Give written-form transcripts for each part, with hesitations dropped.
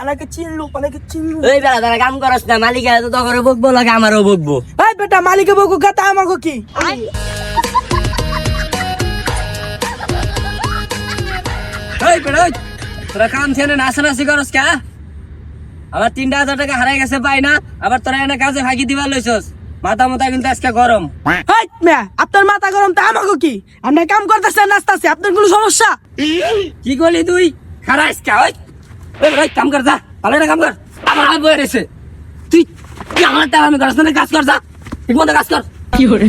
আনাকে চিনলু পানাকে চিনলু এই বেলা তারা কাম করস না, মালিক তো তখন বকবো লাগে আমারও বকবো। এই বেটা মালিকে বকু গাতা আমাকে কি এই বেটা তোরা কাম ছেড়ে নাচানাচি করস কা? আমার 3,000 টাকা হারাই গেছে পাই না, আবার তোরা এনে কাজে ফাঁকি দিবার লইছস। মাথা মাথা কিন্তু আজকে গরম। এই মিয়া আপনার মাথা গরম তা আমাকে কি? আমরা কাম করতেছেন নাচতাছি, আপনার কোনো সমস্যা? কি করলি তুই? খারাইস কা? ওই ওই কাম কর যা, ভালো না কাম কর। আমার হাত বয়ে রয়েছে, তুই তুই আমার টাকা আমি করস না, কাজ কর যা, ঠিক মতো কাজ কর। কি করে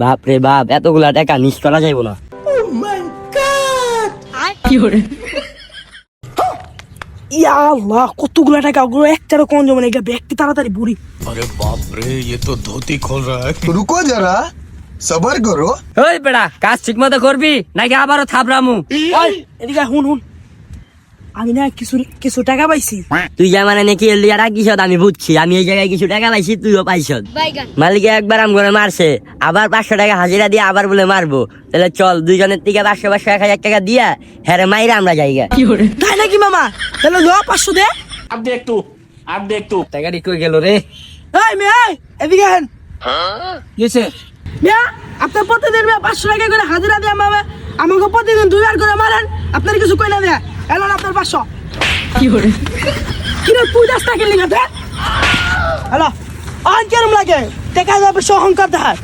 বাপ রে বাপ, এতগুলা টাকা মিস করা যাইব না। কি করে ইয়া আল্লাহ কতগুলা টাকা ওগুলো একটারও কম জমে না, এটা ব্যক্তি তাড়াতাড়ি বুড়ি। अरे बाप रे, ये तो धोती खोल रहा है। रुको जरा, सबर करो। ওই বেটা কাজ ঠিক মতো করবি নাকি আবারও থাপড়ামু? ওই এদিকে হুন হুন, আমি না কিছু কিছু টাকা পাইছি। তুই যা মানে নাকি এলিয়া রাখিস, আমি বুঝছি। আমি এই জায়গায় কিছু টাকা পাইছি, তুইও পাইছ। মালিকে একবার আম করে মারছে, আবার 500 টাকা হাজিরা দিয়ে আবার বলে মারবো। তাহলে চল দুইজনের থেকে 500 1,000 টাকা দিয়া হ্যারে মাইরা আমরা যাইগা। তাই নাকি মামা? তাহলে ল 500 দে। अब देख तू টাকা ঠিক কই গেল রে? এই মেয়ে এদিকে হেন কিছে মিয়া, আপনার প্রতিদিন 500 টাকা করে হাজিরা দিয়ে মামা আমাকে প্রতিদিন 2বার করে মারেন, আপনার কিছু কই না দেয়া এলো না আপনার 500। কি করে কিরে তুই দাস টাকা লিখা দে হ্যালো আন কেরম লাগে টাকা যাবে সহংকার দেখায়।